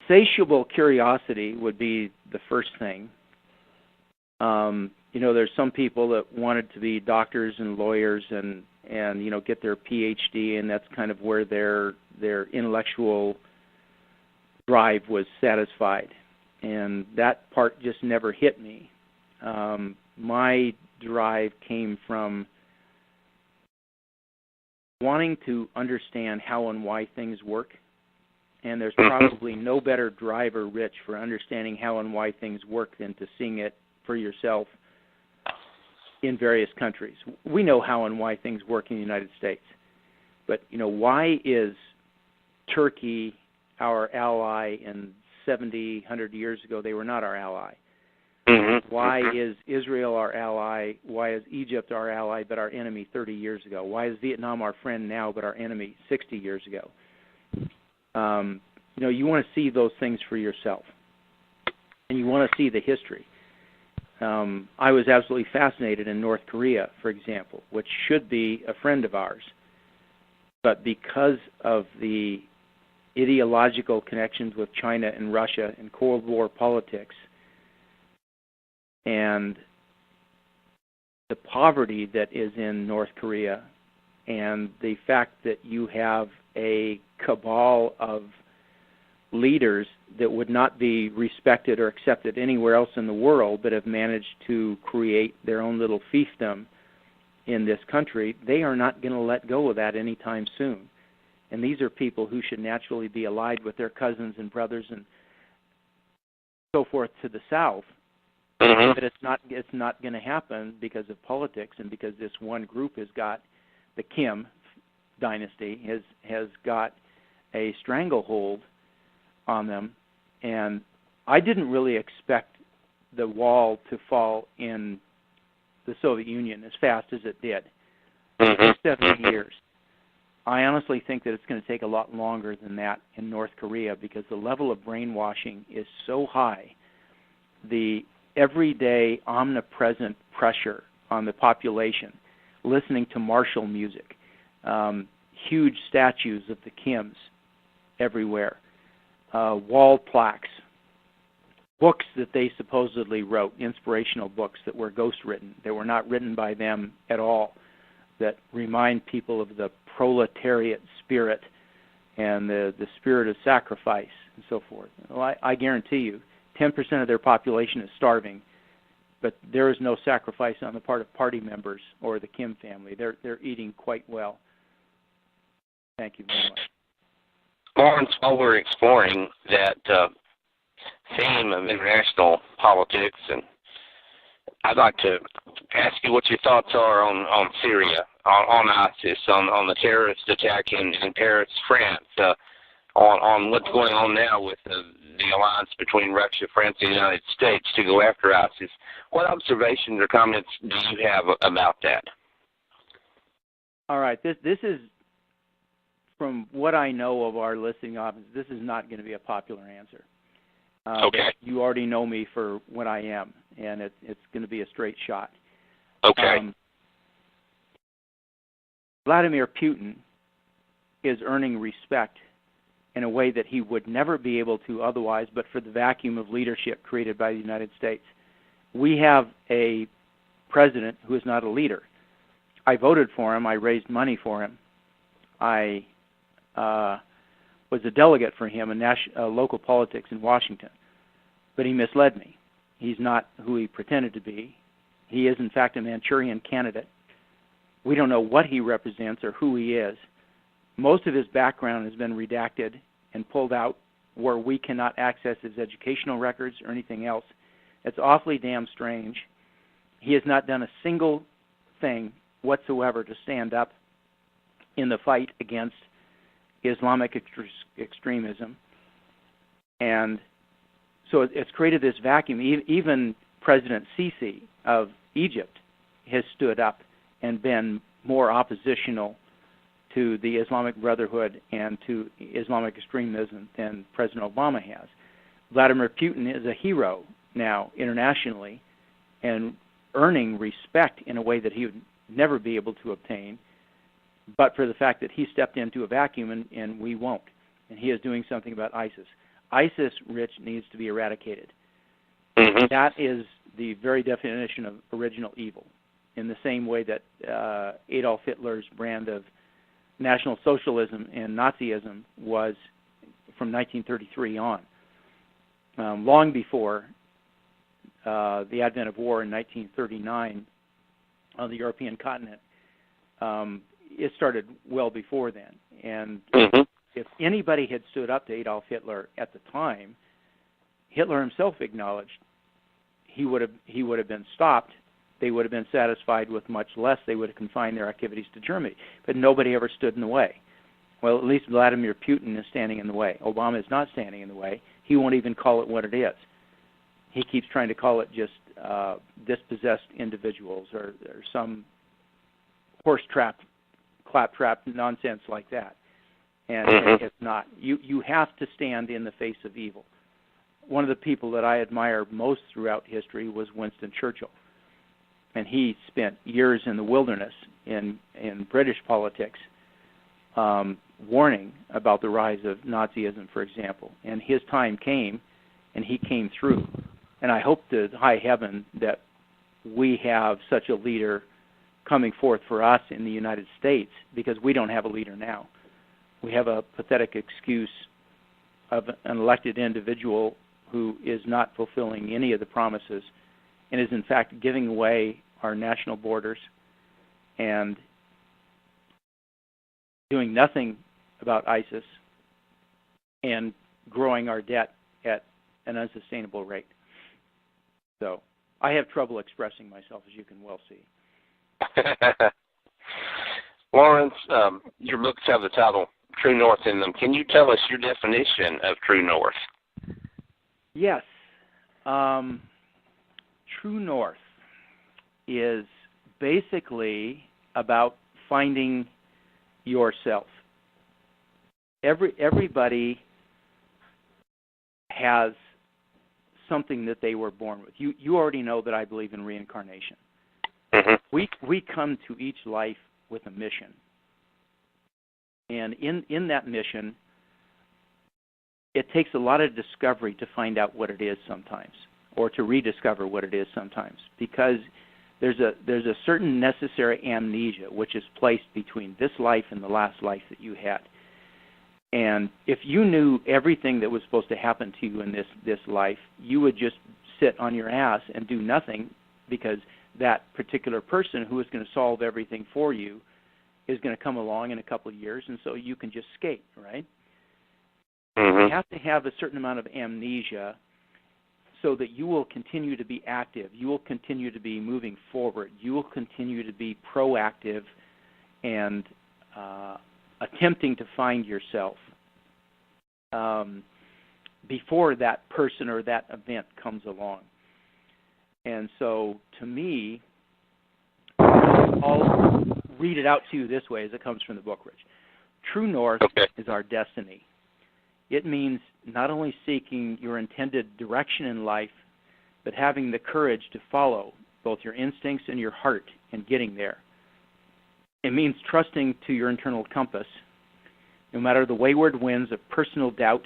Insatiable curiosity would be the first thing. There's some people that wanted to be doctors and lawyers and get their PhD, and that's kind of where their intellectual drive was satisfied. And that part just never hit me. My drive came from wanting to understand how and why things work. And there's probably no better driver, Rich, for understanding how and why things work than to seeing it for yourself in various countries. We know how and why things work in the United States. But, why is Turkey our ally, and 70, 100 years ago they were not our ally? Why is Israel our ally? Why is Egypt our ally but our enemy 30 years ago? Why is Vietnam our friend now but our enemy 60 years ago? You want to see those things for yourself, and you want to see the history. I was absolutely fascinated in North Korea, for example, which should be a friend of ours. But because of the ideological connections with China and Russia and Cold War politics and the poverty that is in North Korea and the fact that you have a cabal of leaders that would not be respected or accepted anywhere else in the world but have managed to create their own little fiefdom in this country, they are not going to let go of that anytime soon. And these are people who should naturally be allied with their cousins and brothers and so forth to the south. But it's not going to happen because of politics and because this one group has got, the Kim dynasty has got a stranglehold on them. And I didn't really expect the wall to fall in the Soviet Union as fast as it did. 70 years. I honestly think that it's going to take a lot longer than that in North Korea because the level of brainwashing is so high. The everyday omnipresent pressure on the population, listening to martial music, huge statues of the Kims everywhere, wall plaques, books that they supposedly wrote, inspirational books that were ghost-written, that were not written by them at all, that remind people of the proletariat spirit and the spirit of sacrifice and so forth. Well, I guarantee you, 10% of their population is starving, but there is no sacrifice on the part of party members or the Kim family. They're eating quite well. Thank you very much. Lawrence, while we're exploring that theme of international politics, and I'd like to ask you what your thoughts are on Syria, on ISIS, on the terrorist attack in Paris, France, on what's going on now with the alliance between Russia, France, and the United States to go after ISIS. What observations or comments do you have about that? All right. This is, from what I know of our listening audience, this is not going to be a popular answer. Okay. You already know me for what I am, and it's going to be a straight shot. Okay. Vladimir Putin is earning respect in a way that he would never be able to otherwise, but for the vacuum of leadership created by the United States. We have a president who is not a leader. I voted for him. I raised money for him. I was a delegate for him in local politics in Washington, but he misled me. He's not who he pretended to be. He is, in fact, a Manchurian candidate. We don't know what he represents or who he is. Most of his background has been redacted and pulled out where we cannot access his educational records or anything else. It's awfully damn strange. He has not done a single thing whatsoever to stand up in the fight against Islamic extremism. And so it's created this vacuum. Even President Sisi of Egypt has stood up and been more oppositional to the Islamic Brotherhood and to Islamic extremism than President Obama has. Vladimir Putin is a hero now internationally and earning respect in a way that he would never be able to obtain, but for the fact that he stepped into a vacuum and we won't. And he is doing something about ISIS. ISIS, Rich, needs to be eradicated. Mm-hmm. That is the very definition of original evil, in the same way that Adolf Hitler's brand of National Socialism and Nazism was from 1933 on. Long before the advent of war in 1939 on the European continent, it started well before then. And Mm-hmm. if anybody had stood up to Adolf Hitler at the time, Hitler himself acknowledged he would have been stopped. They would have been satisfied with much less. They would have confined their activities to Germany. But nobody ever stood in the way. Well, at least Vladimir Putin is standing in the way. Obama is not standing in the way. He won't even call it what it is. He keeps trying to call it just dispossessed individuals or some horse trap, claptrap nonsense like that. And Mm-hmm. it's not. You have to stand in the face of evil. One of the people that I admire most throughout history was Winston Churchill. And he spent years in the wilderness in British politics warning about the rise of Nazism, for example. And his time came, and he came through. And I hope to high heaven that we have such a leader coming forth for us in the United States, because we don't have a leader now. We have a pathetic excuse of an elected individual who is not fulfilling any of the promises and is in fact giving away our national borders and doing nothing about ISIS and growing our debt at an unsustainable rate. So I have trouble expressing myself, as you can well see. Lawrence, your books have the title True North in them. Can you tell us your definition of True North? Yes. True North is basically about finding yourself. Everybody has something that they were born with. You already know that I believe in reincarnation. Mm-hmm. We come to each life with a mission. And in that mission, it takes a lot of discovery to find out what it is sometimes, or to rediscover what it is sometimes, because there's a certain necessary amnesia which is placed between this life and the last life that you had. And if you knew everything that was supposed to happen to you in this life, you would just sit on your ass and do nothing, because that particular person who is going to solve everything for you is going to come along in a couple of years, and so you can just skate, right? Mm-hmm. You have to have a certain amount of amnesia so that you will continue to be active. You will continue to be moving forward. You will continue to be proactive and attempting to find yourself before that person or that event comes along. And so, to me, I'll read it out to you this way as it comes from the book, Rich. True North is our destiny. It means not only seeking your intended direction in life, but having the courage to follow both your instincts and your heart in getting there. It means trusting to your internal compass, no matter the wayward winds of personal doubt,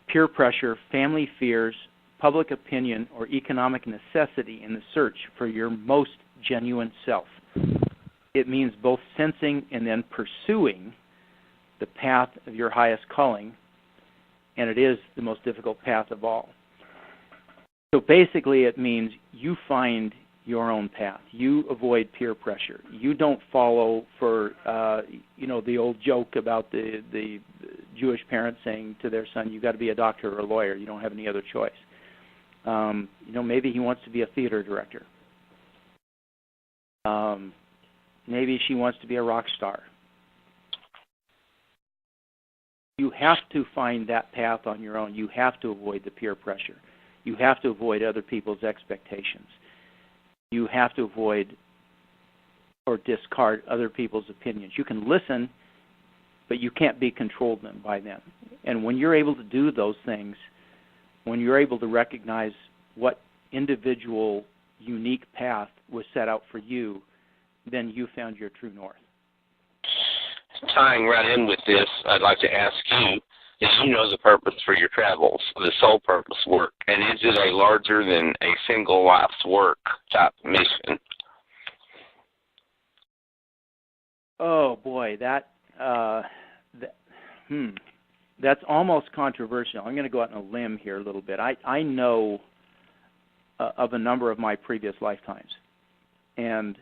peer pressure, family fears, public opinion, or economic necessity in the search for your most genuine self. It means both sensing and then pursuing the path of your highest calling, and it is the most difficult path of all. So basically it means you find your own path. You avoid peer pressure. You don't follow for, the old joke about the Jewish parents saying to their son, you got to be a doctor or a lawyer. You don't have any other choice. Maybe he wants to be a theater director. Maybe she wants to be a rock star. You have to find that path on your own. You have to avoid the peer pressure. You have to avoid other people's expectations. You have to avoid or discard other people's opinions. You can listen, but you can't be controlled by them. And when you're able to do those things, when you're able to recognize what individual unique path was set out for you, then you found your true north. Tying right in with this, I'd like to ask you, As you know the purpose for your travels, the sole purpose work, and is it a larger than a single life's work type mission? Oh boy, that's almost controversial. I'm going to go out on a limb here a little bit. I know of a number of my previous lifetimes, and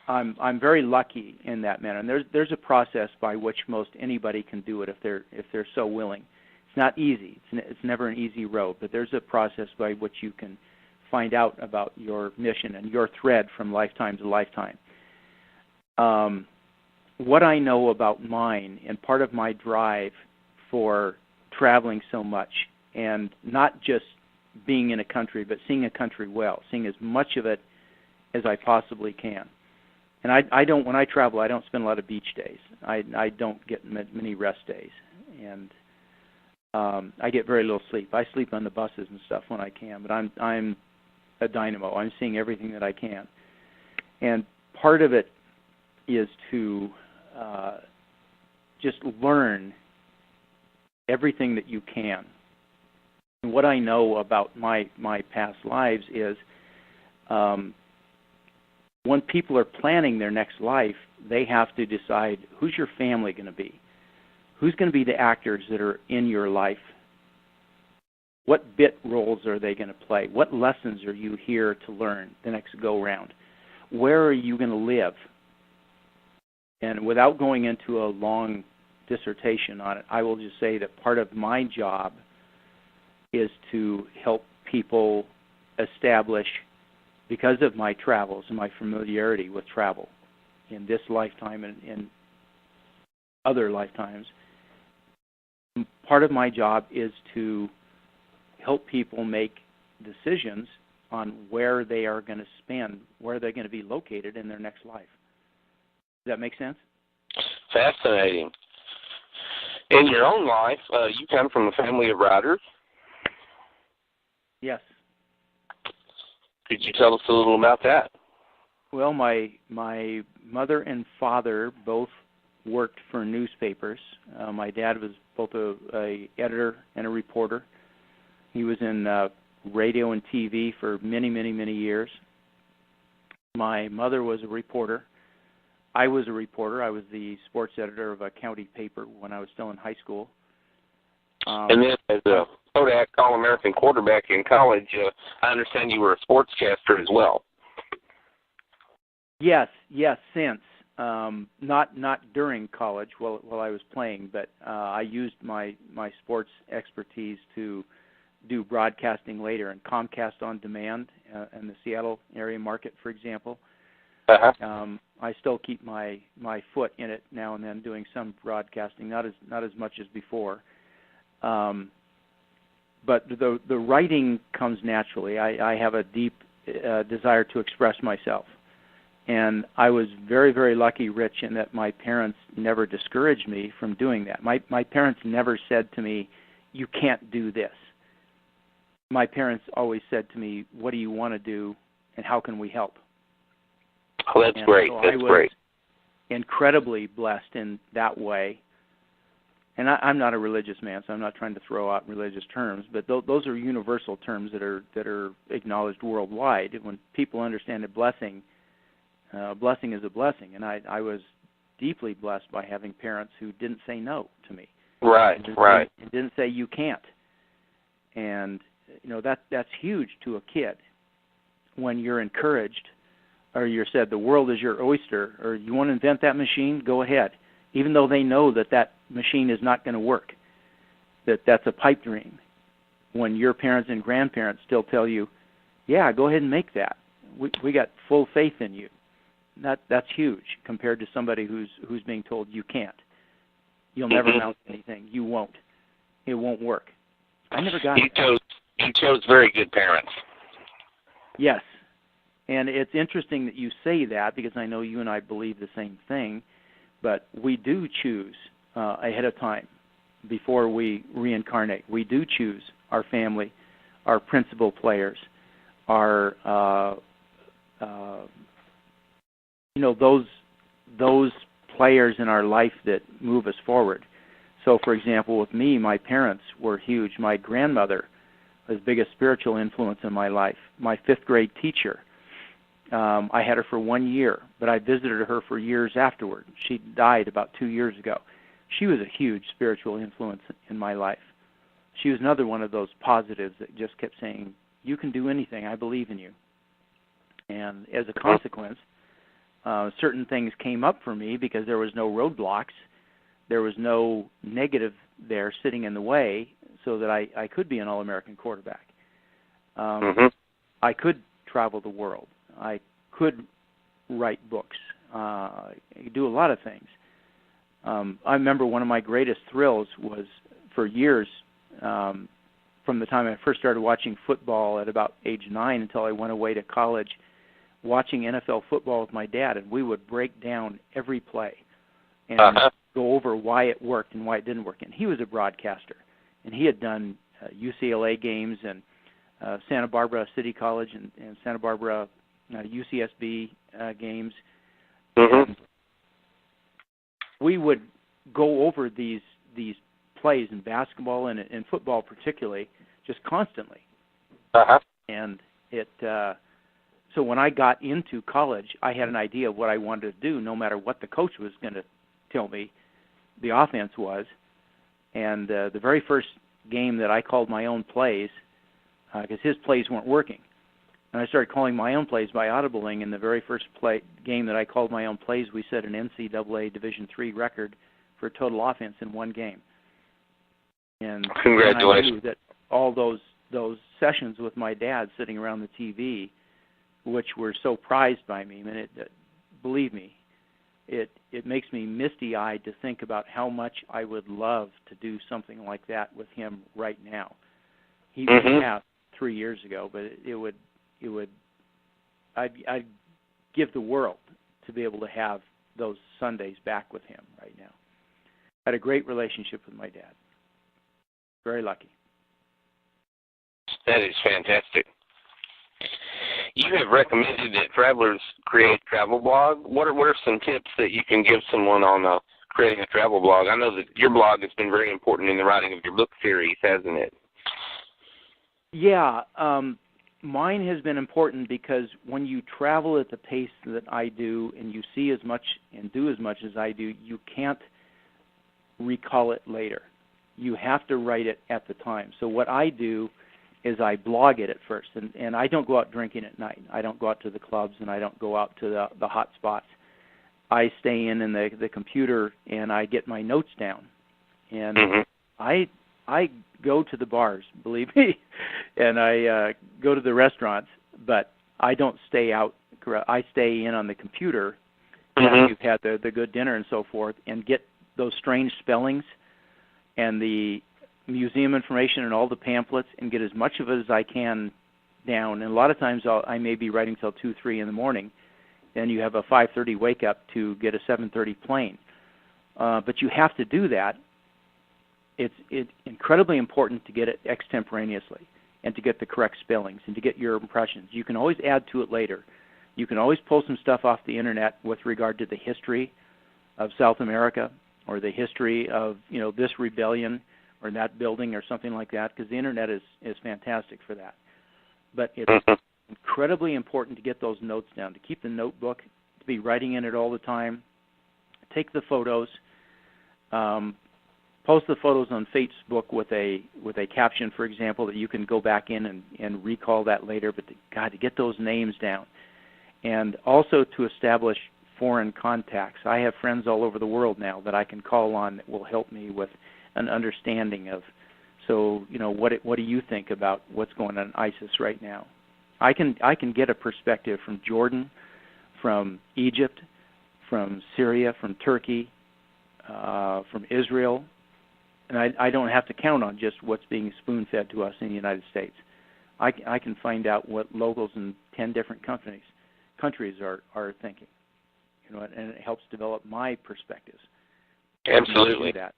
I'm very lucky in that manner. And there's a process by which most anybody can do it if they're so willing. It's not easy. It's never an easy road, but there's a process by which you can find out about your mission and your thread from lifetime to lifetime. What I know about mine and part of my drive for traveling so much, and not just being in a country, but seeing a country well, seeing as much of it as I possibly can. And I don't, when I travel, I don't spend a lot of beach days. I don't get many rest days, and I get very little sleep. I sleep on the buses and stuff when I can, but I'm a dynamo. I'm seeing everything that I can, and part of it is to just learn everything that you can. And what I know about my past lives is when people are planning their next life, they have to decide who's your family going to be, who's going to be the actors that are in your life, what bit roles are they going to play, what lessons are you here to learn the next go-round, where are you going to live. And without going into a long dissertation on it, I will just say that part of my job is to help people establish, because of my travels and my familiarity with travel in this lifetime and in other lifetimes, part of my job is to help people make decisions on where they are going to spend, where they're going to be located in their next life. Does that make sense? Fascinating. In your own life, you come from a family of writers? Yes. Could you tell us a little about that? Well, my mother and father both worked for newspapers. My dad was both a editor and a reporter. He was in radio and TV for many, many, many years. My mother was a reporter. I was a reporter. I was the sports editor of a county paper when I was still in high school. And then as a Kodak All-American quarterback in college, I understand you were a sportscaster as well. Yes, since. Not during college while I was playing, but I used my sports expertise to do broadcasting later, and Comcast On Demand in the Seattle area market, for example. I still keep my foot in it now and then, doing some broadcasting, not as much as before. But the writing comes naturally. I have a deep desire to express myself. And I was very, very lucky, Rich, in that my parents never discouraged me from doing that. My parents never said to me, you can't do this. My parents always said to me, what do you want to do and how can we help? Oh, that's great. So that's great. Incredibly blessed in that way. And I'm not a religious man, so I'm not trying to throw out religious terms, but those are universal terms that are acknowledged worldwide. When people understand a blessing is a blessing, and I was deeply blessed by having parents who didn't say no to me. Right. And didn't say you can't. And that's huge to a kid when you're encouraged, or you're said the world is your oyster, or you want to invent that machine, go ahead, even though they know that machine is not going to work, that's a pipe dream. When your parents and grandparents still tell you, yeah, go ahead and make that. We got full faith in you. That's huge compared to somebody who's being told you can't. You'll never amount to anything. You won't. It won't work. I never got it. You chose very good parents. Yes. And it's interesting that you say that, because I know you and I believe the same thing, but we do choose ahead of time before we reincarnate. We do choose our family, our principal players, our those players in our life that move us forward. So, for example, with me, my parents were huge. My grandmother was the biggest spiritual influence in my life. My fifth-grade teacher, I had her for 1 year, but I visited her for years afterward. She died about 2 years ago. She was a huge spiritual influence in my life. She was another one of those positives that just kept saying, you can do anything, I believe in you. And as a consequence, certain things came up for me because there was no roadblocks. There was no negative there sitting in the way so that I could be an All-American quarterback. I could travel the world. I could write books. I could do a lot of things. I remember one of my greatest thrills was for years, from the time I first started watching football at about age 9 until I went away to college, watching NFL football with my dad, and we would break down every play and go over why it worked and why it didn't work. And he was a broadcaster, and he had done UCLA games and Santa Barbara City College and Santa Barbara UCSB games. And we would go over these plays in basketball and in football particularly, just constantly. And it so when I got into college, I had an idea of what I wanted to do, no matter what the coach was going to tell me the offense was. And the very first game that I called my own plays, because his plays weren't working, and I started calling my own plays by audibling. In the very first game that I called my own plays, we set an NCAA Division III record for total offense in one game. And congratulations! I knew that all those sessions with my dad sitting around the TV, which were so prized by me, and believe me, it makes me misty-eyed to think about how much I would love to do something like that with him right now. He passed 3 years ago, but I'd give the world to be able to have those Sundays back with him right now. I had a great relationship with my dad. Very lucky. That is fantastic. You have recommended that travelers create a travel blog. What are some tips that you can give someone on creating a travel blog? I know that your blog has been very important in the writing of your book series, hasn't it? Yeah. Mine has been important because when you travel at the pace that I do and you see as much and do as much as I do, you can't recall it later. You have to write it at the time. So what I do is I blog it at first, and I don't go out drinking at night. I don't go out to the clubs, and I don't go out to the hot spots. I stay in the computer, and I get my notes down. And I go to the bars, believe me, and I go to the restaurants, but I don't stay out. I stay in on the computer after you've had the good dinner and so forth, and get those strange spellings and the museum information and all the pamphlets and get as much of it as I can down. And a lot of times I may be writing till 2, 3 in the morning. Then you have a 5:30 wake up to get a 7:30 plane. But you have to do that. It's incredibly important to get it extemporaneously and to get the correct spellings and to get your impressions. You can always add to it later. You can always pull some stuff off the internet with regard to the history of South America or the history of this rebellion or that building or something like that, because the internet is fantastic for that. But it's incredibly important to get those notes down, to keep the notebook, to be writing in it all the time. Take the photos, post the photos on Facebook with a caption, for example, that you can go back in and recall that later. But to get those names down, and also to establish foreign contacts. I have friends all over the world now that I can call on that will help me with an understanding of, what do you think about what's going on in ISIS right now? I can get a perspective from Jordan, from Egypt, from Syria, from Turkey, from Israel, and I don't have to count on just what's being spoon-fed to us in the United States. I can find out what locals in 10 different countries are thinking, and it helps develop my perspectives. Absolutely. Do that.